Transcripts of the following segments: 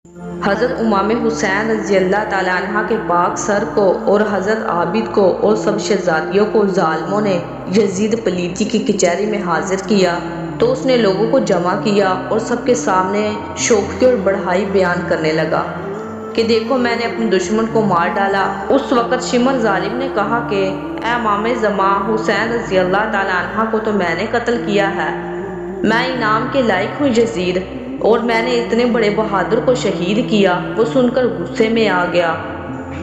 حضرت امام حسین رضی اللہ تعالیٰ عنہ کے پاک سر کو اور حضرت عابد کو اور سب شہزادیوں کو ظالموں نے یزید پلیتی کی کچہری میں حاضر کیا تو اس نے لوگوں کو جمع کیا اور سب کے سامنے شوخی اور بڑھائی بیان کرنے لگا کہ دیکھو میں نے اپنے دشمن کو مار ڈالا۔ اس وقت شمر ظالم نے کہا کہ اے امام زمان حسین رضی اللہ تعالیٰ عنہ کو تو میں نے قتل کیا ہے، میں انعام کے لائق ہوں یزید، اور میں نے اتنے بڑے بہادر کو شہید کیا۔ وہ سن کر غصے میں آ گیا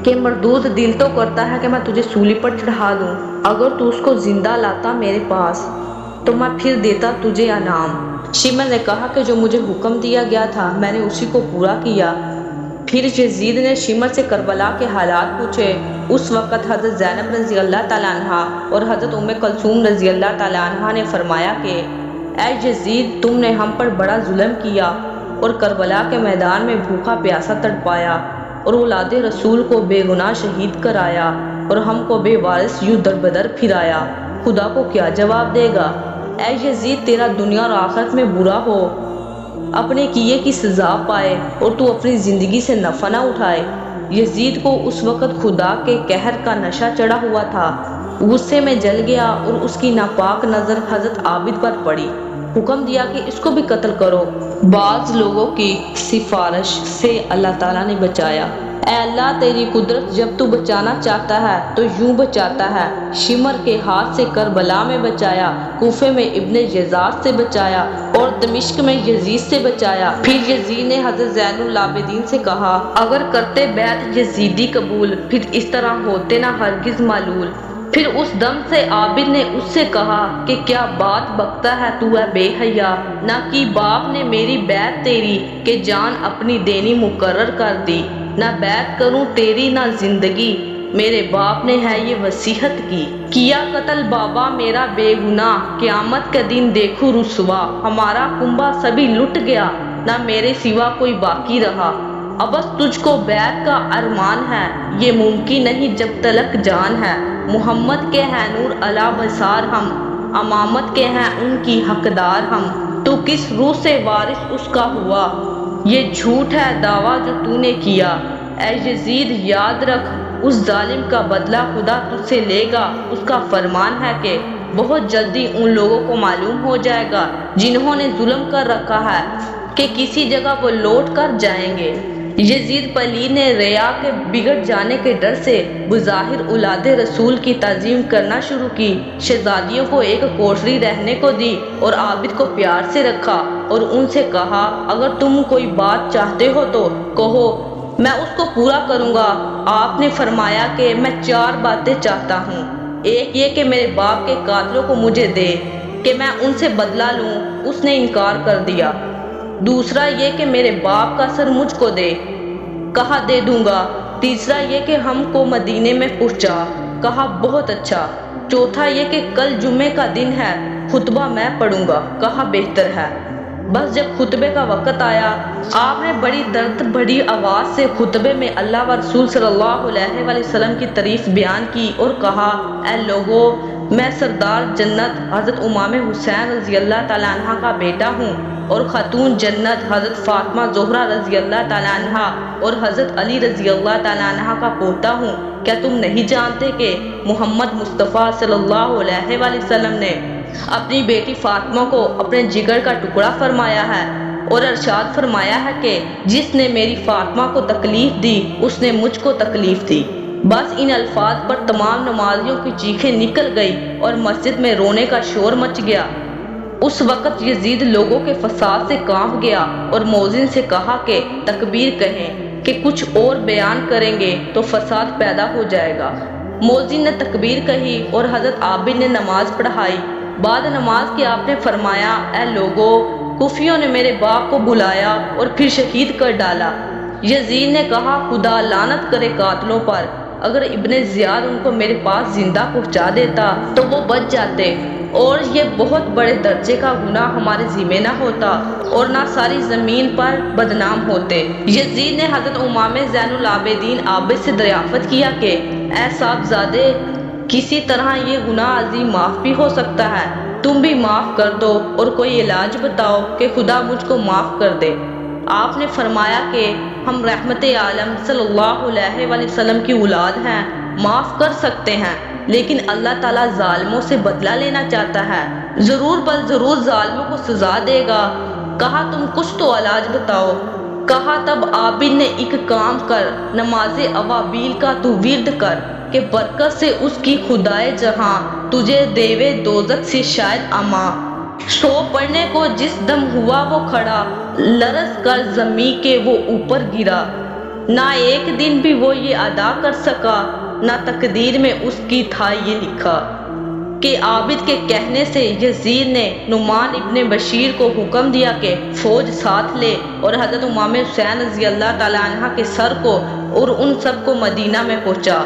کہ مردود دل تو کرتا ہے کہ میں تجھے سولی پر چڑھا دوں، اگر تو اس کو زندہ لاتا میرے پاس تو میں پھر دیتا تجھے انعام۔ شمر نے کہا کہ جو مجھے حکم دیا گیا تھا میں نے اسی کو پورا کیا۔ پھر یزید نے شمر سے کربلا کے حالات پوچھے۔ اس وقت حضرت زینب رضی اللہ تعالیٰ عنہ اور حضرت ام کلثوم رضی اللہ تعالیٰ عنہ نے فرمایا کہ اے یزید تم نے ہم پر بڑا ظلم کیا اور کربلا کے میدان میں بھوکا پیاسا تڑپایا اور اولاد رسول کو بے گناہ شہید کرایا اور ہم کو بے وارث یوں در بدر پھرایا، خدا کو کیا جواب دے گا؟ اے یزید تیرا دنیا اور آخرت میں برا ہو، اپنے کیے کی سزا پائے اور تو اپنی زندگی سے نفع نہ اٹھائے۔ یزید کو اس وقت خدا کے قہر کا نشہ چڑھا ہوا تھا، غصے میں جل گیا اور اس کی ناپاک نظر حضرت عابد پر پڑی۔ حکم دیا کہ اس کو بھی قتل کرو۔ بعض لوگوں کی سفارش سے اللہ تعالیٰ نے بچایا۔ اے اللہ تیری قدرت، جب تو بچانا چاہتا ہے تو یوں بچاتا ہے۔ شمر کے ہاتھ سے کربلا میں بچایا، کوفے میں ابن یزاد سے بچایا اور دمشق میں یزید سے بچایا۔ پھر یزید نے حضرت زین العابدین سے کہا اگر کرتے بیعت یزیدی قبول، پھر اس طرح ہوتے نہ ہرگز معلول۔ پھر اس دم سے عابد نے اس سے کہا کہ کیا بات بکتا ہے تو اے بے حیا، نہ کی باپ نے میری بیعت تیری کہ جان اپنی دینی مقرر کر دی، نہ بیعت کروں تیری نہ زندگی، میرے باپ نے ہے یہ وصیت کی۔ کیا قتل بابا میرا بے گناہ، قیامت کے دن دیکھوں رسوا، ہمارا کنبہ سبھی لٹ گیا، نہ میرے سوا کوئی باقی رہا۔ ابس تجھ کو بیعت کا ارمان ہے، یہ ممکن نہیں جب تلک جان ہے، محمد کے ہیں نور علا بصار ہم، امامت کے ہیں ان کی حقدار ہم، تو کس روح سے وارث اس کا ہوا، یہ جھوٹ ہے دعویٰ جو تو نے کیا۔ اے یزید یاد رکھ اس ظالم کا بدلہ خدا تجھ سے لے گا، اس کا فرمان ہے کہ بہت جلدی ان لوگوں کو معلوم ہو جائے گا جنہوں نے ظلم کر رکھا ہے کہ کسی جگہ وہ لوٹ کر جائیں گے۔ یزید پلید نے ریا کے بگڑ جانے کے ڈر سے بظاہر اولاد رسول کی تعظیم کرنا شروع کی، شہزادیوں کو ایک کوٹری رہنے کو دی اور عابد کو پیار سے رکھا اور ان سے کہا اگر تم کوئی بات چاہتے ہو تو کہو، میں اس کو پورا کروں گا۔ آپ نے فرمایا کہ میں 4 باتیں چاہتا ہوں، ایک یہ کہ میرے باپ کے قاتلوں کو مجھے دے کہ میں ان سے بدلہ لوں، اس نے انکار کر دیا۔ دوسرا یہ کہ میرے باپ کا سر مجھ کو دے، کہا دے دوں گا۔ تیسرا یہ کہ ہم کو مدینے میں پہنچا، کہا بہت اچھا۔ چوتھا یہ کہ کل جمعے کا دن ہے، خطبہ میں پڑھوں گا، کہا بہتر ہے۔ بس جب خطبے کا وقت آیا آپ نے بڑی درد بڑی آواز سے خطبے میں اللہ و رسول صلی اللہ علیہ وآلہ وسلم کی تعریف بیان کی اور کہا اے لوگو، میں سردار جنت حضرت امام حسین رضی اللہ تعالیٰ عنہ کا بیٹا ہوں اور خاتون جنت حضرت فاطمہ زہرا رضی اللہ تعالیٰ عنہ اور حضرت علی رضی اللہ تعالیٰ عنہ کا پوتا ہوں۔ کیا تم نہیں جانتے کہ محمد مصطفیٰ صلی اللہ علیہ وآلہ وسلم نے اپنی بیٹی فاطمہ کو اپنے جگر کا ٹکڑا فرمایا ہے اور ارشاد فرمایا ہے کہ جس نے میری فاطمہ کو تکلیف دی اس نے مجھ کو تکلیف دی۔ بس ان الفاظ پر تمام نمازیوں کی چیخیں نکل گئی اور مسجد میں رونے کا شور مچ گیا۔ اس وقت یزید لوگوں کے فساد سے کانپ گیا اور مؤذن سے کہا کہ تکبیر کہیں کہ کچھ اور بیان کریں گے تو فساد پیدا ہو جائے گا۔ مؤذن نے تکبیر کہی اور حضرت عابد نے نماز پڑھائی۔ بعد نماز کے آپ نے فرمایا اے لوگو، کوفیوں نے میرے باپ کو بلایا اور پھر شہید کر ڈالا۔ یزید نے کہا خدا لعنت کرے قاتلوں پر، اگر ابن زیاد ان کو میرے پاس زندہ پہنچا دیتا تو وہ بچ جاتے اور یہ بہت بڑے درجے کا گناہ ہمارے ذمہ نہ ہوتا اور نہ ساری زمین پر بدنام ہوتے۔ یزید نے حضرت امام زین العابدین عابد سے دریافت کیا کہ اے صاحبزادے، کسی طرح یہ گناہ عظیم معاف بھی ہو سکتا ہے، تم بھی معاف کر دو اور کوئی علاج بتاؤ کہ خدا مجھ کو معاف کر دے۔ آپ نے فرمایا کہ ہم رحمت عالم صلی اللہ علیہ وآلہ وسلم کی اولاد ہیں، معاف کر سکتے ہیں، لیکن اللہ تعالیٰ ظالموں سے بدلہ لینا چاہتا ہے، ضرور بل ضرور ظالموں کو سزا دے گا۔ کہا تم کچھ تو علاج بتاؤ۔ کہا تب عابد نے ایک کام کر، نماز اوابیل کا تو ورد کر کہ برکت سے اس کی خدائے جہاں تجھے دیوے دوزخ سے شاید اما۔ سو پڑھنے کو جس دم ہوا وہ کھڑا، لرز کر زمین کے وہ اوپر گرا۔ نہ ایک دن بھی وہ یہ ادا کر سکا، نہ تقدیر میں اس کی تھا یہ لکھا کہ عابد کے کہنے سے یزید نے نعمان ابن بشیر کو حکم دیا کہ فوج ساتھ لے اور حضرت امام حسین رضی اللہ تعالیٰ عنہ کے سر کو اور ان سب کو مدینہ میں پہنچا۔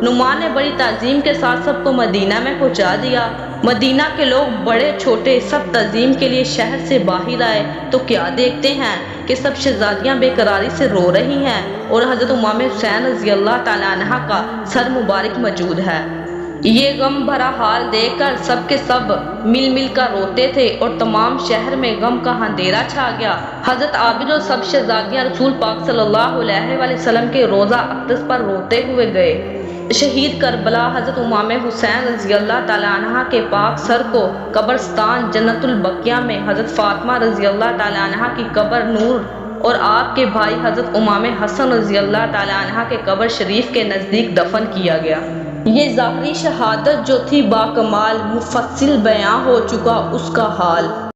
نعمان نے بڑی تعظیم کے ساتھ سب کو مدینہ میں پہنچا دیا۔ مدینہ کے لوگ بڑے چھوٹے سب تعظیم کے لیے شہر سے باہر آئے تو کیا دیکھتے ہیں کہ سب شہزادیاں بے قراری سے رو رہی ہیں اور حضرت امام حسین رضی اللہ تعالیٰ عنہ کا سر مبارک موجود ہے۔ یہ غم بھرا حال دیکھ کر سب کے سب مل مل کر روتے تھے اور تمام شہر میں غم کا اندھیرا چھا گیا۔ حضرت عابد اور سب شہزادیاں رسول پاک صلی اللہ علیہ وآلہ وسلم کے روضہ اقدس پر روتے ہوئے گئے۔ شہید کربلا حضرت امام حسین رضی اللہ تعالیٰ عنہ کے پاک سر کو قبرستان جنت البقیع میں حضرت فاطمہ رضی اللہ تعالیٰ عنہ کی قبر نور اور آپ کے بھائی حضرت امام حسن رضی اللہ تعالیٰ عنہ کے قبر شریف کے نزدیک دفن کیا گیا۔ یہ ظاہری شہادت جو تھی باکمال، مفصل بیاں ہو چکا اس کا حال۔